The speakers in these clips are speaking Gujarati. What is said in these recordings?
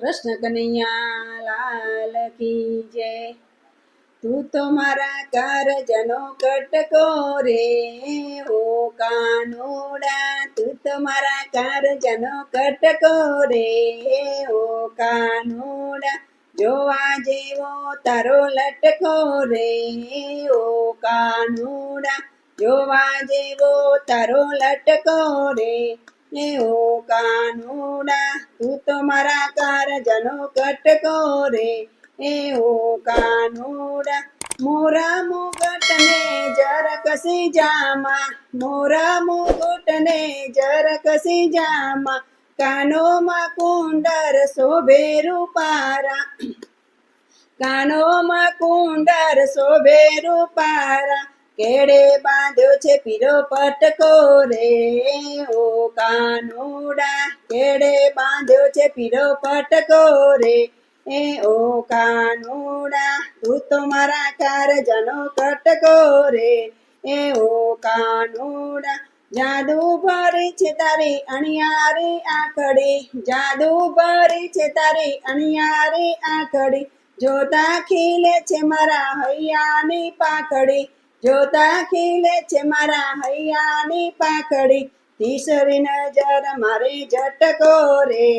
કૃષ્ણ કનૈયા લાલ કી જય। તું તો મારા કારજનો કટકો રે, ઓ કાનુડા તું તો મારા કારજનો કટકો રે, ઓ કાનુડા જોવા જેવો તારો લટકો રે, ઓ કાનુડા જોવા જેવો તારો લટકો રે, ઓ કાનુડા તું તો મારા કારજનો કટકો રે, ઓ કાનુડા મોરા મુગટને જરાકસી જામા, મોરા મુગટને જરાકસી જામા, કાનોમાં કુંડર શોભે રૂપારા, કાનોમાં કુંડર શોભે રૂપારા, કેડે બાંધ્યો છે પીરો પટકો રે, ઓ કાનુડા કેડે બાંધ્યો છે પીરો પટકો રે, ઓ કાનુડા તું તો મારા કારજનો કટકો રે, ઓ કાનુડા જાદુ ભરી છે તારી અણિયારી આંખડી, જાદુ ભરી છે તારી અણિયારી આંખડી, જોતા ખીલે છે મારા હૈયાની પાખડી, જોતા ખીલે છે મારા હૈયાની પાખડી, તીસરી નજર મારી ઝટકો રે,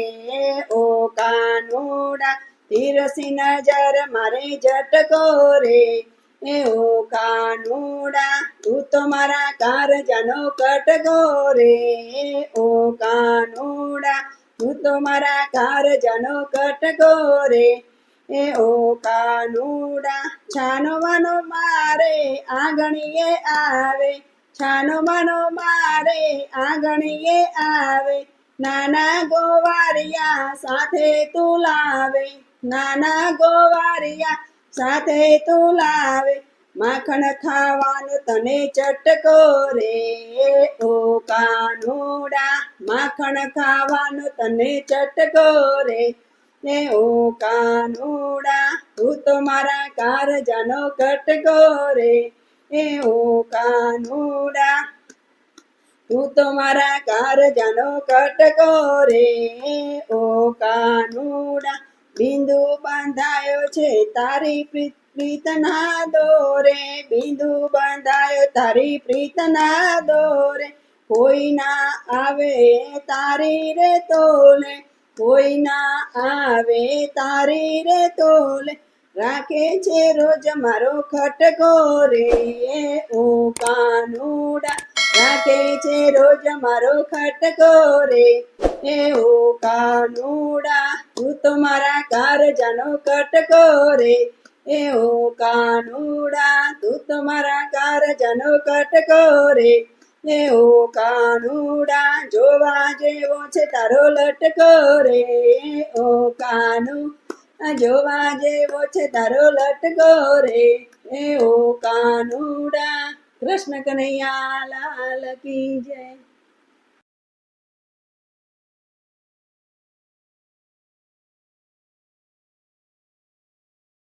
ઓ કાનુડા તીરસી નજર મારે ઝટકો રે, ઓ કાનુડા તું તો મારા કારજનો કટકો રે, ઓ કાનુડા તું તો મારા કારજનો કટકો રે, ઓ કાનુડા છાનો માનો મારે આંગણીએ આવે, છાનો માનો મારે આંગણીએ આવે, નાના ગોવારિયા સાથે તું લાવે, નાના ગોવારિયા સાથે તું લાવે, માખણ ખાવાનું તને ચટકો રે, ઓ કાનુડા માખણ ખાવાનું તને ચટકો રે, ઓ કાનુડા તું તો મારા કારજનો કટકો રે, ઓ કાનુડા તું તો મારા કારજનો કટકો રે, ઓ કાનુડા બિંદુ બાંધાયો છે તારી પ્રીતના દોરે, બિંદુ બાંધાયો તારી પ્રીતના દોરે, કોઈ ના આવે તારી રે તોલે, કોઈ ના આવે તારી રે તોલે, રાખે છે રોજ મારો ખટકો રે, ઓ કાનુડા રાખે છે રોજ મારો ખટકો રે, ઓ કાનુડા તું તો મારા કારજનો કટકો રે, ઓ કાનુડા તું તો મારા કારજનો કટકો રે, ઓ કાનુડા જોવા જેવો છે તારો લટકો રે, ઓ કાનુ જોવા જેવો છે તારો લટકો રે, ઓ કાનુડા કૃષ્ણ કનૈયા લાલ કી જય।